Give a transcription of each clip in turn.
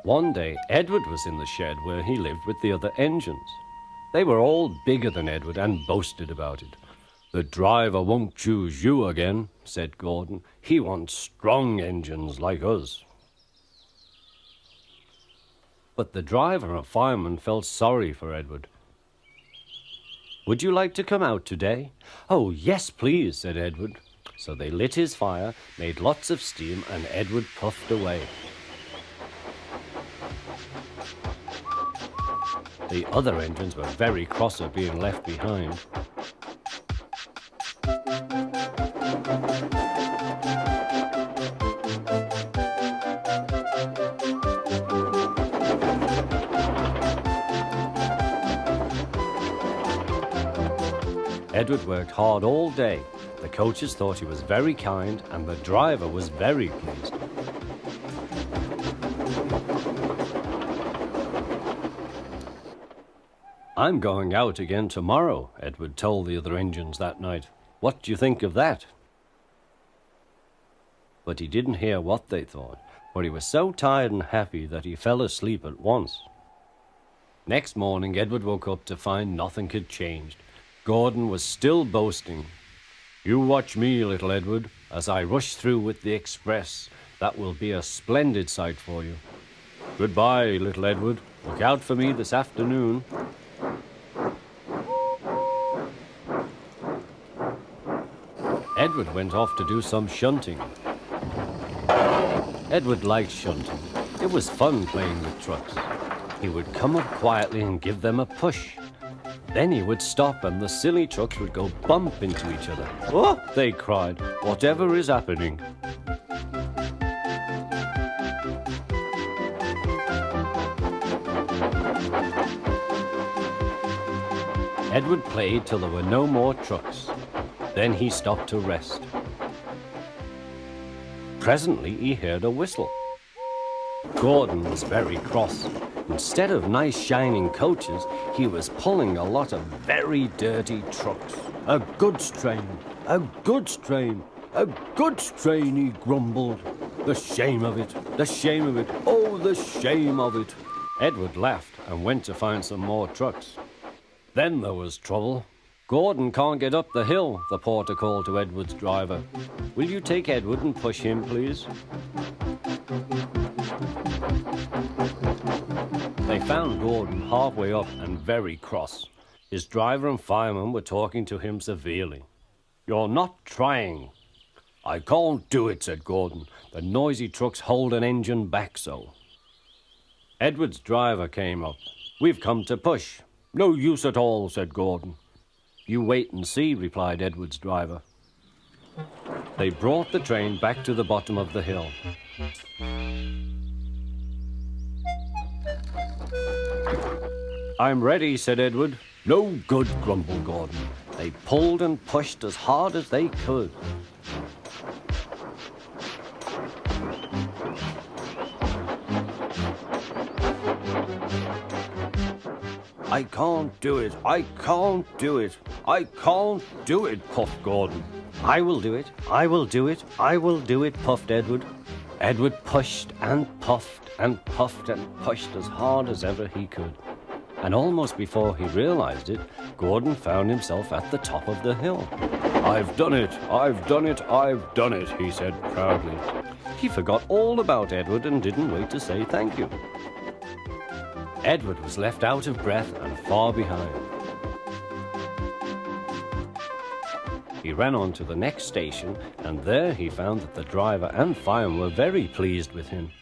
One day, Edward was in the shed where he lived with the other engines. They were all bigger than Edward and boasted about it. "The driver won't choose you again," said Gordon. "He wants strong engines like us." But the driver and fireman felt sorry for Edward. "Would you like to come out today?" "Oh, yes, please," said Edward. So they lit his fire, made lots of steam, and Edward puffed away. The other engines were very cross at being left behind. Edward worked hard all day. The coaches thought he was very kind, and the driver was very pleased. "I'm going out again tomorrow," Edward told the other engines that night. "What do you think of that?" But he didn't hear what they thought, for he was so tired and happy that he fell asleep at once. Next morning, Edward woke up to find nothing had changed. Gordon was still boasting. "You watch me, little Edward, as I rush through with the express. That will be a splendid sight for you. Goodbye, little Edward. Look out for me this afternoon." Edward went off to do some shunting. Edward liked shunting. It was fun playing with trucks. He would come up quietly and give them a push. Then he would stop and the silly trucks would go bump into each other. "Oh!" they cried. "Whatever is happening?" Edward played till there were no more trucks. Then he stopped to rest. Presently he heard a whistle. Gordon was very cross. Instead of nice shining coaches, he was pulling a lot of very dirty trucks. "A goods train, a goods train, a goods train," he grumbled. "The shame of it, the shame of it, oh, the shame of it." Edward laughed and went to find some more trucks. Then there was trouble. "Gordon can't get up the hill," the porter called to Edward's driver. "Will you take Edward and push him, please?" They found Gordon halfway up and very cross. His driver and fireman were talking to him severely. "You're not trying." "I can't do it," said Gordon. "The noisy trucks hold an engine back so." Edward's driver came up. "We've come to push." "No use at all," said Gordon. "You wait and see," replied Edward's driver. They brought the train back to the bottom of the hill. "I'm ready," said Edward. "No good," grumbled Gordon. They pulled and pushed as hard as they could. "I can't do it, I can't do it, I can't do it," puffed Gordon. "I will do it, I will do it, I will do it," puffed Edward. Edward pushed and puffed and puffed and pushed as hard as ever he could. And almost before he realized it, Gordon found himself at the top of the hill. "I've done it, I've done it, I've done it," he said proudly. He forgot all about Edward and didn't wait to say thank you. Edward was left out of breath and far behind. He ran on to the next station, and there he found that the driver and fireman were very pleased with him.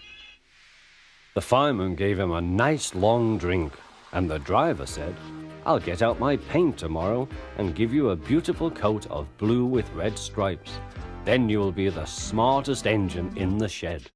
The fireman gave him a nice long drink, and the driver said, "I'll get out my paint tomorrow and give you a beautiful coat of blue with red stripes. Then you will be the smartest engine in the shed."